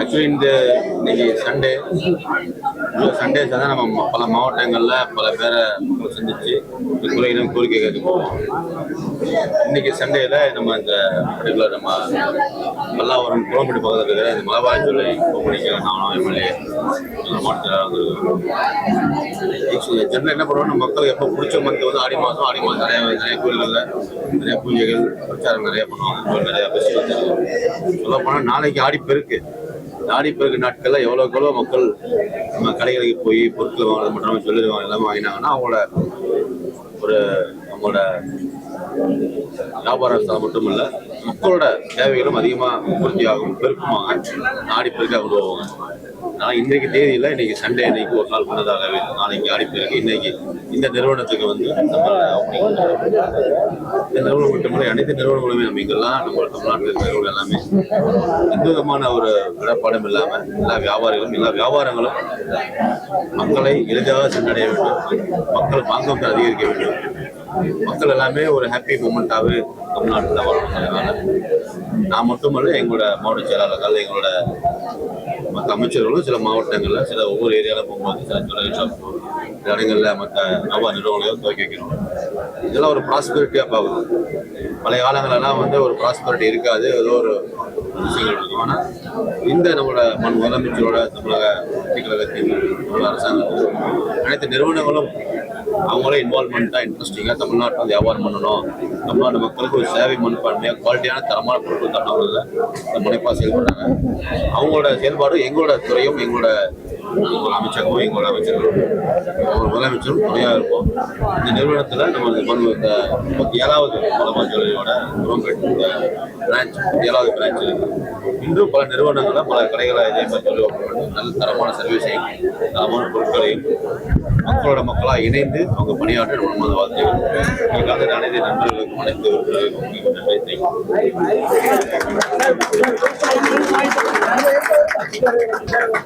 Actually இன்னைக்கு Sunday தான் நம்ம பல மாவட்டங்களில் பல பேரை சந்திச்சு குறையிலும் கோரிக்கை கேட்க போவோம். இன்னைக்கு சண்டேல நம்ம இந்த பர்டிகுலர் நம்ம பல்லாவரம் குளம்பட்டி பக்கத்தில் இருக்கிற இந்த மலபாரி சொல்லை கோப்படிக்க நானும் எம்எல்ஏ மாவட்டத்தில் ஜென்ரல் என்ன பண்ணுவோம், நம்ம மக்களுக்கு எப்போ பிடிச்ச மந்த் வந்து ஆடி மாதம் நிறைய கோயில்களில் நிறைய பூஜைகள் பிரச்சாரம் நிறைய பண்ணுவாங்க, நிறைய ஃபெஸ்டிவல்ஸ் சொல்ல போனால் நாளைக்கு ஆடிப்பெருக்கு நாட்களில் எவ்வளோ மக்கள் நம்ம கடைகளுக்கு போய் பொருட்கள் வாங்குறது மட்டும் சொல்லிடுவாங்க எல்லாமே வாங்கினாங்கன்னா அவங்களோட வியாபார ஸ்தலம் மட்டும் இல்லை, மக்களோட தேவைகளும் அதிகமாக பூர்த்தியாகும், பெருக்குமாங்க, ஆடிப்பெருக்காக கொண்டு போவாங்க. ஆனால் இன்றைக்கு தேதியில் இன்னைக்கு சண்டே இன்னைக்கு ஒரு நாள் முன்னதாகவே நாளைக்கு ஆடிப்பெருக்கு இன்னைக்கு இந்த நிறுவனத்துக்கு வந்து இந்த நிறுவனம் மட்டுமில்லை அனைத்து நிறுவனங்களுமே நம்ம இங்கெல்லாம் நம்ம தமிழ்நாட்டில் இருக்கிற நிறுவனம் எல்லாமே எந்த விதமான ஒரு இடப்பாடும் இல்லாமல் எல்லா வியாபாரங்களும் மக்களை எளிதாக சென்றடைய வேண்டும், மக்கள் வாங்கம் அதிகரிக்க வேண்டும், மக்கள் எல்லாமே ஒரு ஹாப்பி மூமெண்ட்டாகவே தமிழ்நாட்டில் வரணும். நான் மட்டுமல்ல, எங்களோட மாவட்ட செயலாளர்கள், எங்களோட மற்ற அமைச்சர்களும் சில மாவட்டங்களில் சில ஒவ்வொரு ஏரியாவில் போகும்போது சில இடங்களில் மற்ற வியாபார நிறுவனங்களையும் துவக்கி வைக்கணும். இதெல்லாம் ஒரு ப்ராஸ்பெரிட்டியாக பார்க்கணும். பழைய காலங்களெல்லாம் வந்து ஒரு ப்ராஸ்பெரிட்டி இருக்காது, ஏதோ ஒரு விஷயங்கள் இருக்கும். ஆனால் இந்த நம்மளோட முதலமைச்சரோட தமிழக கழகத்தின் தமிழக அரசாங்கத்தில் அனைத்து நிறுவனங்களும் அவங்களே இன்வால்மெண்ட்டாக இன்ட்ரெஸ்டிங்காக தமிழ்நாட்டில் வியாபாரம் பண்ணணும், தமிழ்நாடு மக்களுக்கு ஒரு சேவை மனப்பான்மையாக குவாலிட்டியான தரமான பொருட்கள் தரணும்ல முனைப்பாக செயல்படுறாங்க. அவங்களோட செயல்பாடு எங்களோட துறையும் எங்களோட அமைச்சகமும் எங்களோட அமைச்சர்களும் முதலமைச்சரும் துணையாக இருப்போம். இந்த நிறுவனத்தில் நம்ம 37வது மலபாரியோட இந்த பிரான்ச் 7வது பிரான்ச் இன்றும் பல நிறுவனங்களில் பல கடைகளை இதே மாதிரி சொல்லி நல்ல தரமான சர்வீஸையும் தரமான பொருட்களையும் மக்களோட மக்களாக இணைந்து அவங்க பணியாற்ற நம்ம வாழ்த்துக்கள். இதுக்காக அனைத்து நண்பர்களுக்கும் அனைத்து நன்றி.